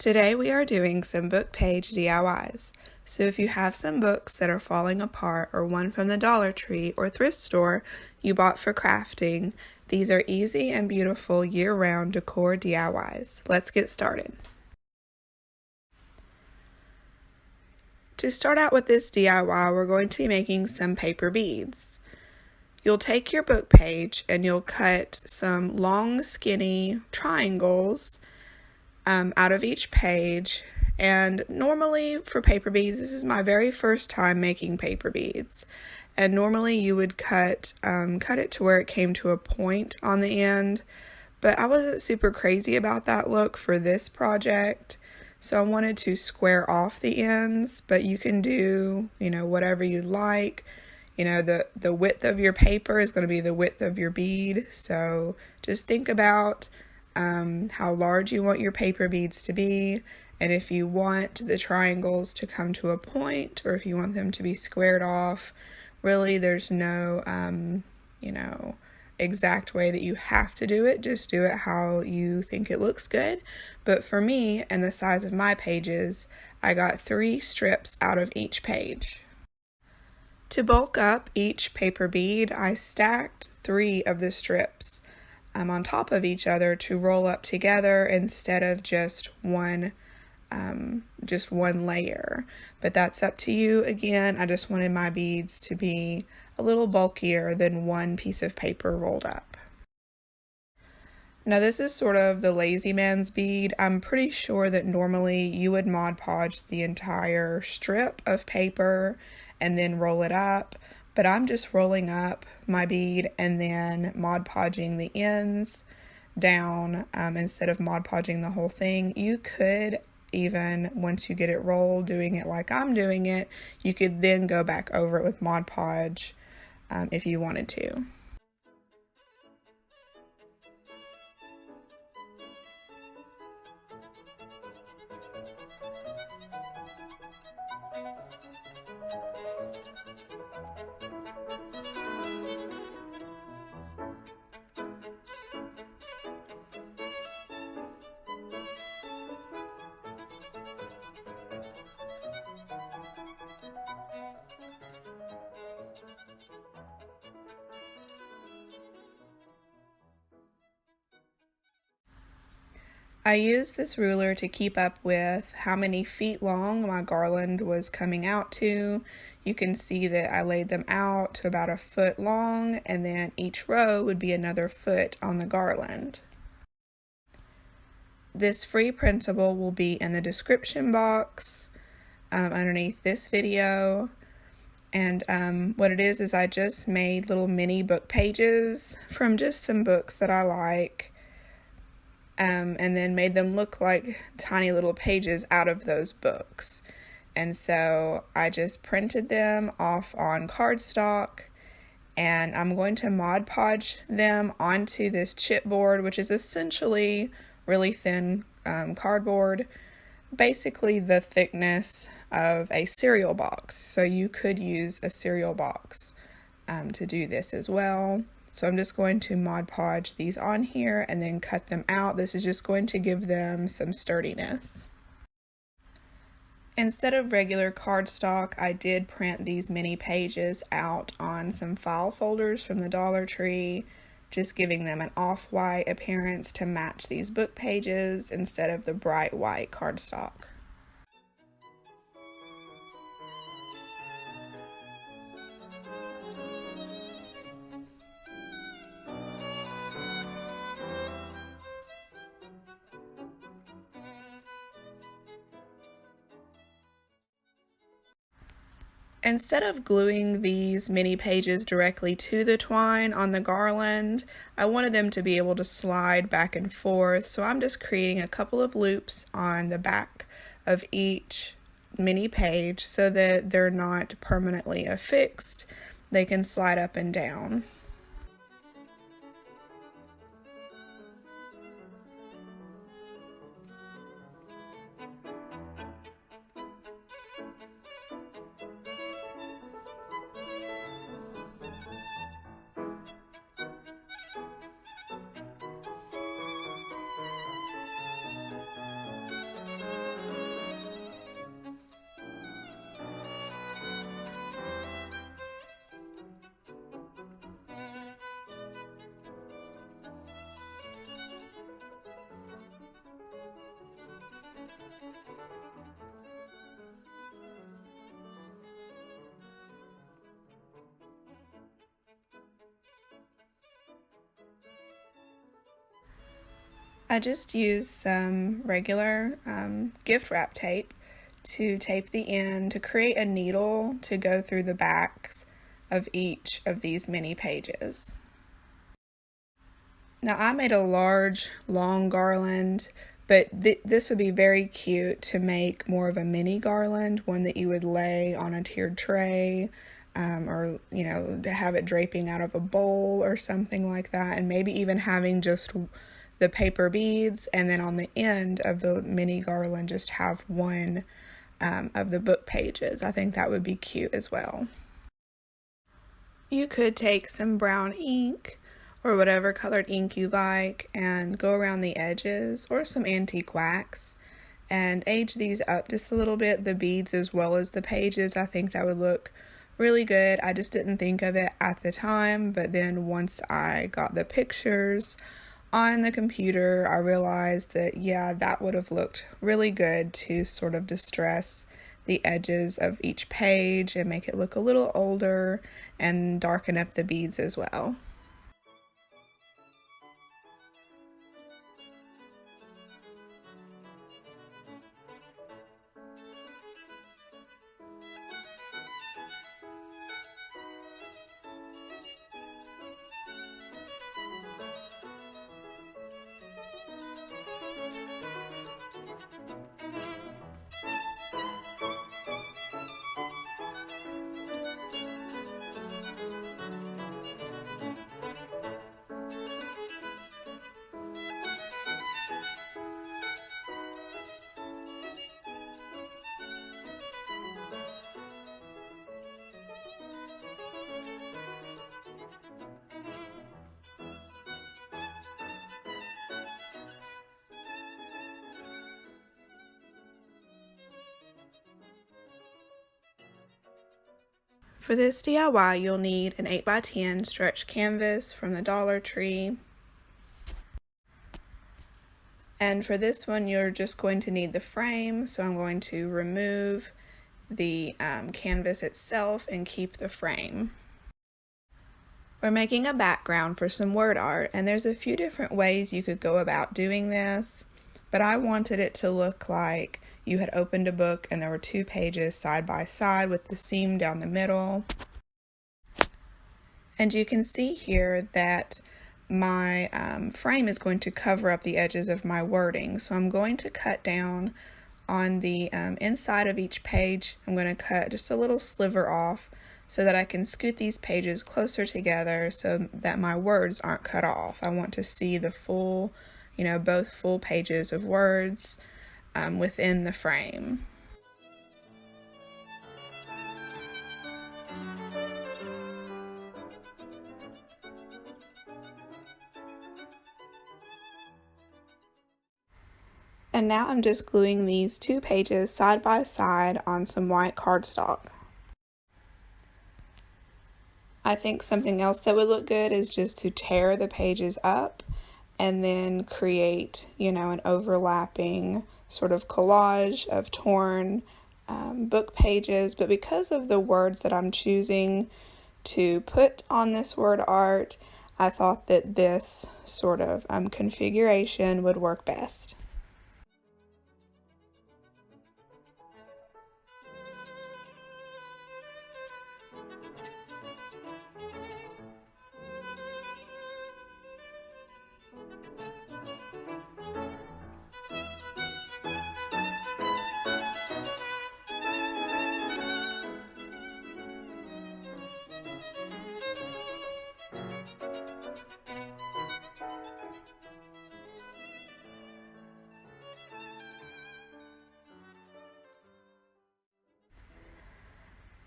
Today we are doing some book page DIYs. So if you have some books that are falling apart or one from the Dollar Tree or thrift store you bought for crafting, these are easy and beautiful year-round decor DIYs. Let's get started. To start out with this DIY, we're going to be making some paper beads. You'll take your book page and you'll cut some long, skinny triangles out of each page. And normally for paper beads, this is my very first time making paper beads. And normally you would cut it to where it came to a point on the end. But I wasn't super crazy about that look for this project. So I wanted to square off the ends, but you can do, whatever you like. The width of your paper is going to be the width of your bead. So just think about how large you want your paper beads to be, and if you want the triangles to come to a point or if you want them to be squared off. Really, there's no exact way that you have to do it. Just do it how you think it looks good. But for me and the size of my pages, I got 3 strips out of each page. To bulk up each paper bead, I stacked 3 of the strips on top of each other to roll up together instead of just one layer. But that's up to you. Again, I just wanted my beads to be a little bulkier than one piece of paper rolled up. Now this is sort of the lazy man's bead. I'm pretty sure that normally you would Mod Podge the entire strip of paper and then roll it up. But I'm just rolling up my bead and then Mod Podging the ends down instead of Mod Podging the whole thing. You could even, once you get it rolled, doing it like I'm doing it, you could then go back over it with Mod Podge if you wanted to. I used this ruler to keep up with how many feet long my garland was coming out to. You can see that I laid them out to about 1 foot long, and then each row would be another foot on the garland. This free printable will be in the description box underneath this video. And what it is I just made little mini book pages from just some books that I like. And then made them look like tiny little pages out of those books. And so I just printed them off on cardstock, and I'm going to Mod Podge them onto this chipboard, which is essentially really thin cardboard, basically the thickness of a cereal box. So you could use a cereal box to do this as well. So I'm just going to Mod Podge these on here and then cut them out. This is just going to give them some sturdiness. Instead of regular cardstock, I did print these mini pages out on some file folders from the Dollar Tree, just giving them an off-white appearance to match these book pages instead of the bright white cardstock. Instead of gluing these mini pages directly to the twine on the garland, I wanted them to be able to slide back and forth, so I'm just creating a couple of loops on the back of each mini page so that they're not permanently affixed. They can slide up and down. I just used some regular gift wrap tape to tape the end to create a needle to go through the backs of each of these mini pages. Now I made a large, long garland, but this would be very cute to make more of a mini garland, one that you would lay on a tiered tray, or, to have it draping out of a bowl or something like that, and maybe even having just the paper beads, and then on the end of the mini garland just have one of the book pages. I think that would be cute as well. You could take some brown ink or whatever colored ink you like and go around the edges, or some antique wax, and age these up just a little bit, the beads as well as the pages. I think that would look really good. I just didn't think of it at the time, but then once I got the pictures on the computer, I realized that, yeah, that would have looked really good to sort of distress the edges of each page and make it look a little older and darken up the beads as well. For this DIY, you'll need an 8x10 stretch canvas from the Dollar Tree. And for this one, you're just going to need the frame, so I'm going to remove the canvas itself and keep the frame. We're making a background for some word art, and there's a few different ways you could go about doing this, but I wanted it to look like you had opened a book and there were two pages side by side with the seam down the middle. And you can see here that my frame is going to cover up the edges of my wording, so I'm going to cut down on the inside of each page. I'm going to cut just a little sliver off so that I can scoot these pages closer together so that my words aren't cut off. I want to see the full, both full pages of words within the frame. And now I'm just gluing these two pages side by side on some white cardstock. I think something else that would look good is just to tear the pages up and then create, an overlapping sort of collage of torn book pages. But because of the words that I'm choosing to put on this word art, I thought that this sort of configuration would work best.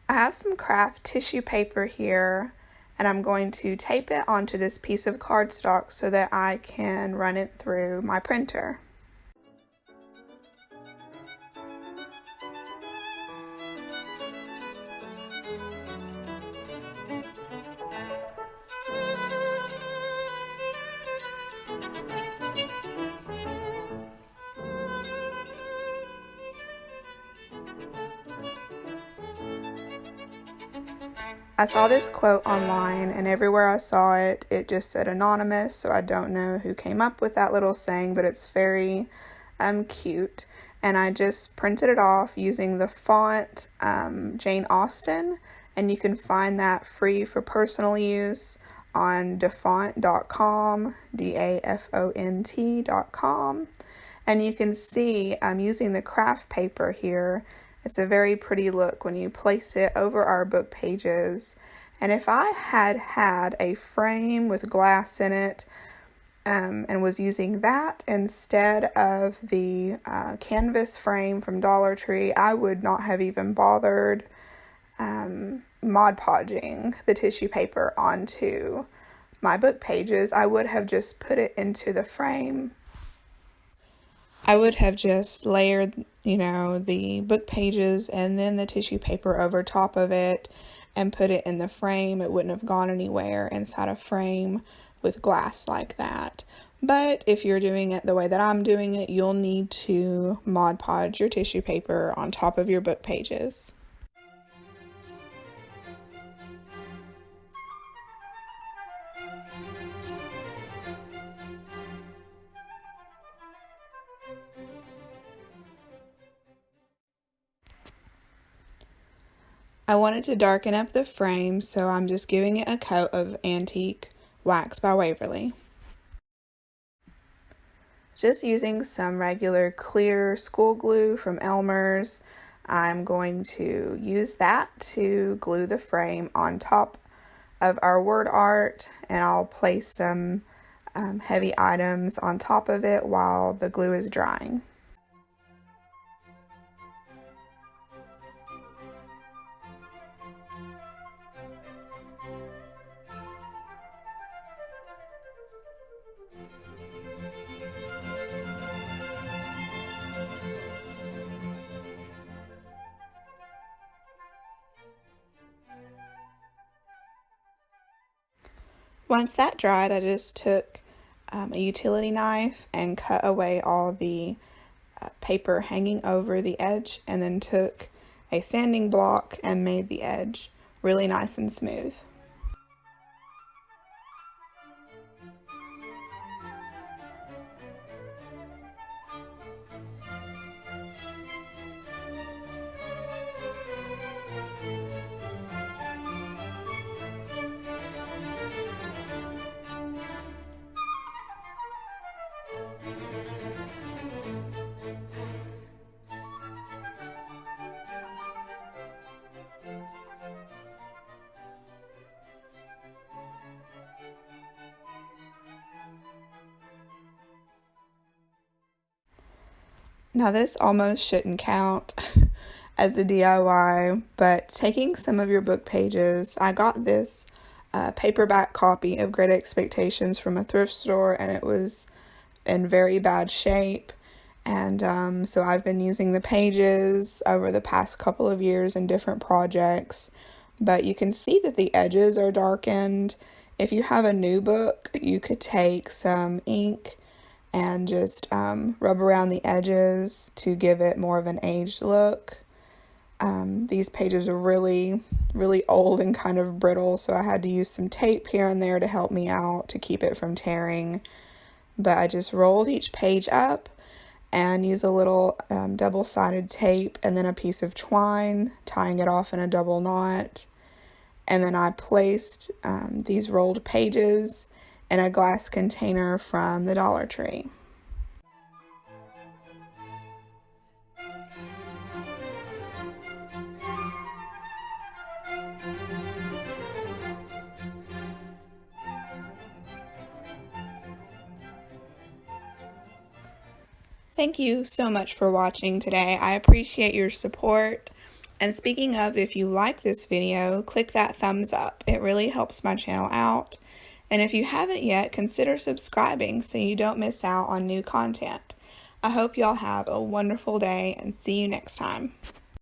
I have some craft tissue paper here, and I'm going to tape it onto this piece of cardstock so that I can run it through my printer. I saw this quote online, and everywhere I saw it, it just said anonymous, so I don't know who came up with that little saying, but it's very cute. And I just printed it off using the font Jane Austen, and you can find that free for personal use on dafont.com, dafont.com. And you can see I'm using the craft paper here. It's a very pretty look when you place it over our book pages. And if I had had a frame with glass in it and was using that instead of the canvas frame from Dollar Tree, I would not have even bothered Mod Podging the tissue paper onto my book pages. I would have just put it into the frame. I would have just layered, the book pages and then the tissue paper over top of it and put it in the frame. It wouldn't have gone anywhere inside a frame with glass like that. But if you're doing it the way that I'm doing it, you'll need to Mod Podge your tissue paper on top of your book pages. I wanted to darken up the frame, so I'm just giving it a coat of antique wax by Waverly. Just using some regular clear school glue from Elmer's, I'm going to use that to glue the frame on top of our word art, and I'll place some heavy items on top of it while the glue is drying. Once that dried, I just took a utility knife and cut away all the paper hanging over the edge, and then took a sanding block and made the edge really nice and smooth. Now this almost shouldn't count as a DIY, but taking some of your book pages, I got this paperback copy of Great Expectations from a thrift store, and it was in very bad shape. And so I've been using the pages over the past couple of years in different projects, but you can see that the edges are darkened. If you have a new book, you could take some ink and just rub around the edges to give it more of an aged look. These pages are really, really old and kind of brittle, so I had to use some tape here and there to help me out to keep it from tearing. But I just rolled each page up and use a little double-sided tape and then a piece of twine, tying it off in a double knot. And then I placed these rolled pages in a glass container from the Dollar Tree. Thank you so much for watching today. I appreciate your support. And speaking of, if you like this video, click that thumbs up. It really helps my channel out. And if you haven't yet, consider subscribing so you don't miss out on new content. I hope y'all have a wonderful day and see you next time.